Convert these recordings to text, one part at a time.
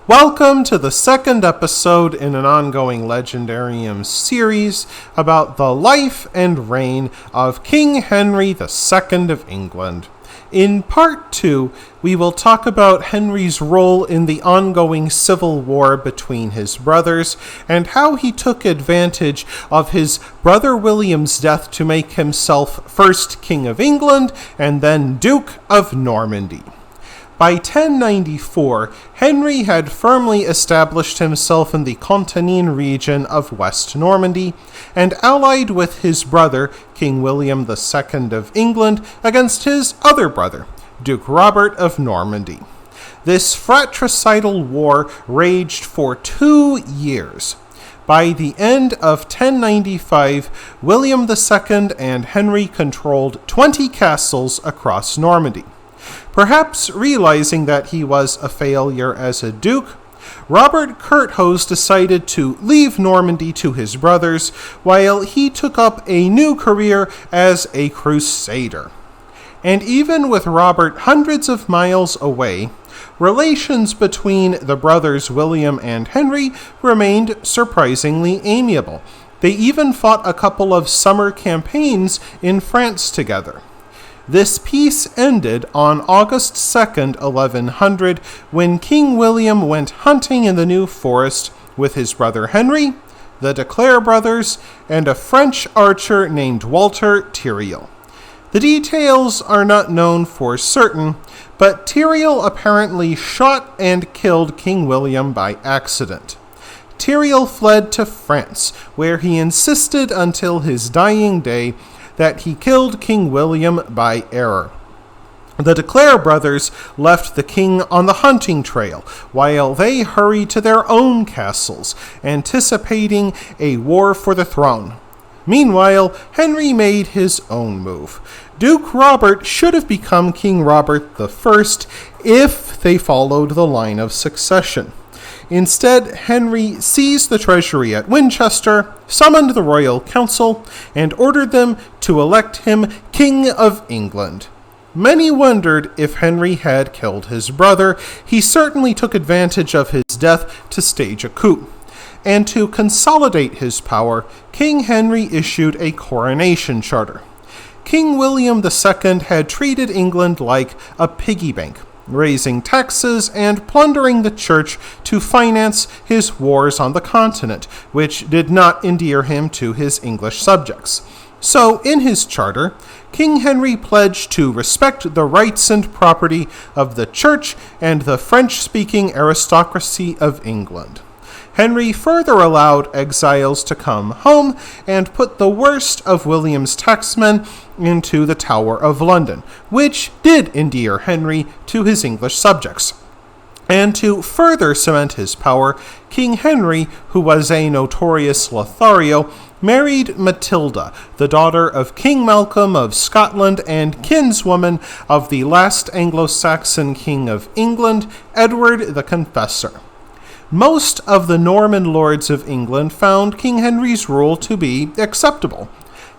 Welcome to the second episode in an ongoing Legendarium series about the life and reign of King Henry II of England. In part 2, we will talk about Henry's role in the ongoing civil war between his brothers and how he took advantage of his brother William's death to make himself first King of England and then Duke of Normandy. By 1094, Henry had firmly established himself in the Contagnin region of West Normandy and allied with his brother, King William II of England, against his other brother, Duke Robert of Normandy. This fratricidal war raged for 2 years. By the end of 1095, William II and Henry controlled 20 castles across Normandy. Perhaps realizing that he was a failure as a duke, Robert Curthose decided to leave Normandy to his brothers while he took up a new career as a crusader. And even with Robert hundreds of miles away, relations between the brothers William and Henry remained surprisingly amiable. They even fought a couple of summer campaigns in France together. This peace ended on August 2nd, 1100, when King William went hunting in the New Forest with his brother Henry, the de Clare brothers, and a French archer named Walter Tiriel. The details are not known for certain, but Tiriel apparently shot and killed King William by accident. Tiriel fled to France, where he insisted until his dying day that he killed King William by error. The de Clare brothers left the king on the hunting trail, while they hurried to their own castles, anticipating a war for the throne. Meanwhile, Henry made his own move. Duke Robert should have become King Robert I if they followed the line of succession. Instead, Henry seized the treasury at Winchester, summoned the royal council, and ordered them to elect him King of England. Many wondered if Henry had killed his brother. He certainly took advantage of his death to stage a coup. And to consolidate his power, King Henry issued a coronation charter. King William II had treated England like a piggy bank, raising taxes and plundering the church to finance his wars on the continent, which did not endear him to his English subjects. So, in his charter, King Henry pledged to respect the rights and property of the church and the French-speaking aristocracy of England. Henry further allowed exiles to come home and put the worst of William's taxmen into the Tower of London, which did endear Henry to his English subjects. And to further cement his power, King Henry, who was a notorious Lothario, married Matilda, the daughter of King Malcolm of Scotland and kinswoman of the last Anglo-Saxon king of England, Edward the Confessor. Most of the Norman lords of England found King Henry's rule to be acceptable.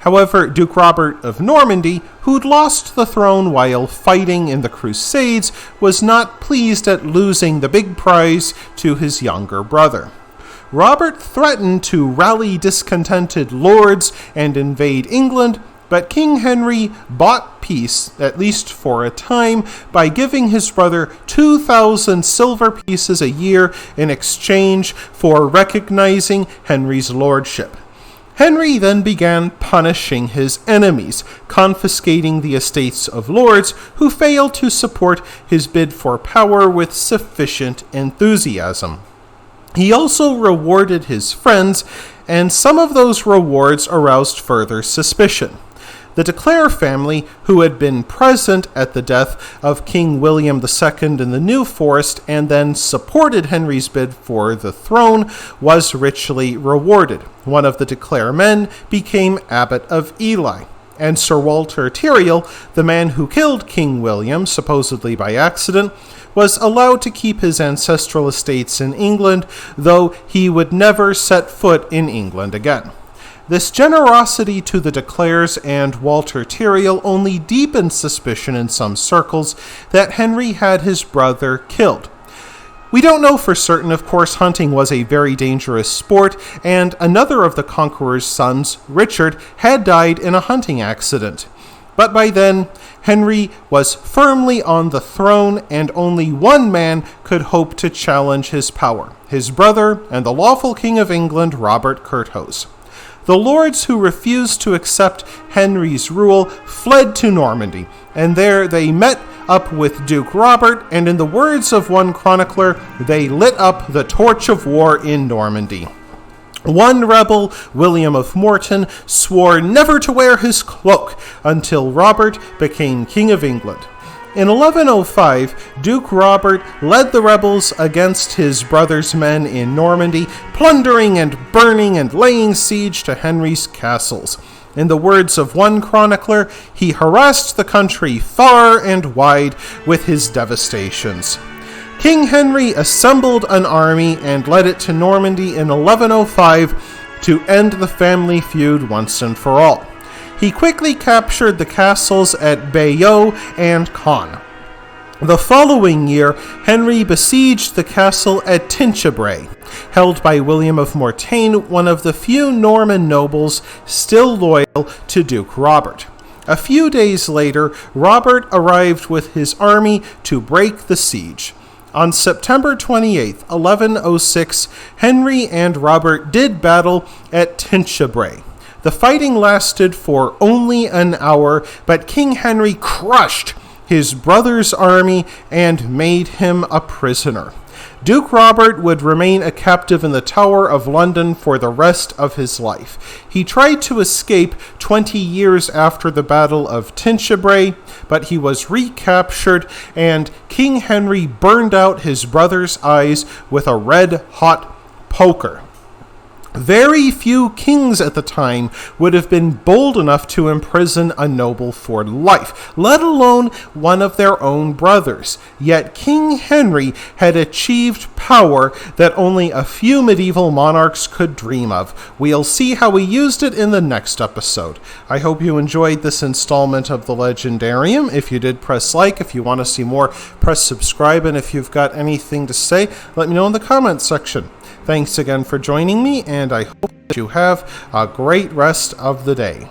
However, Duke Robert of Normandy, who'd lost the throne while fighting in the Crusades, was not pleased at losing the big prize to his younger brother. Robert threatened to rally discontented lords and invade England, but King Henry bought peace, at least for a time, by giving his brother 2,000 silver pieces a year in exchange for recognizing Henry's lordship. Henry then began punishing his enemies, confiscating the estates of lords who failed to support his bid for power with sufficient enthusiasm. He also rewarded his friends, and some of those rewards aroused further suspicion. The de Clare family, who had been present at the death of King William II in the New Forest and then supported Henry's bid for the throne, was richly rewarded. One of the de Clare men became Abbot of Ely, and Sir Walter Tiriel, the man who killed King William, supposedly by accident, was allowed to keep his ancestral estates in England, though he would never set foot in England again. This generosity to the de Clares and Walter Tiriel only deepened suspicion in some circles that Henry had his brother killed. We don't know for certain, of course. Hunting was a very dangerous sport, and another of the conqueror's sons, Richard, had died in a hunting accident. But by then, Henry was firmly on the throne, and only one man could hope to challenge his power: his brother and the lawful King of England, Robert Curthose. The lords who refused to accept Henry's rule fled to Normandy, and there they met up with Duke Robert, and in the words of one chronicler, they lit up the torch of war in Normandy. One rebel, William of Morton, swore never to wear his cloak until Robert became King of England. In 1105, Duke Robert led the rebels against his brother's men in Normandy, plundering and burning and laying siege to Henry's castles. In the words of one chronicler, he harassed the country far and wide with his devastations. King Henry assembled an army and led it to Normandy in 1105 to end the family feud once and for all. He quickly captured the castles at Bayeux and Caen. The following year, Henry besieged the castle at Tinchebrai, held by William of Mortain, one of the few Norman nobles still loyal to Duke Robert. A few days later, Robert arrived with his army to break the siege. On September 28, 1106, Henry and Robert did battle at Tinchebrai. The fighting lasted for only an hour, but King Henry crushed his brother's army and made him a prisoner. Duke Robert would remain a captive in the Tower of London for the rest of his life. He tried to escape 20 years after the Battle of Tinchebrai, but he was recaptured, and King Henry burned out his brother's eyes with a red-hot poker. Very few kings at the time would have been bold enough to imprison a noble for life, let alone one of their own brothers. Yet King Henry had achieved power that only a few medieval monarchs could dream of. We'll see how he used it in the next episode. I hope you enjoyed this installment of the Legendarium. If you did, press like. If you want to see more, press subscribe. And if you've got anything to say, let me know in the comments section. Thanks again for joining me, and I hope that you have a great rest of the day.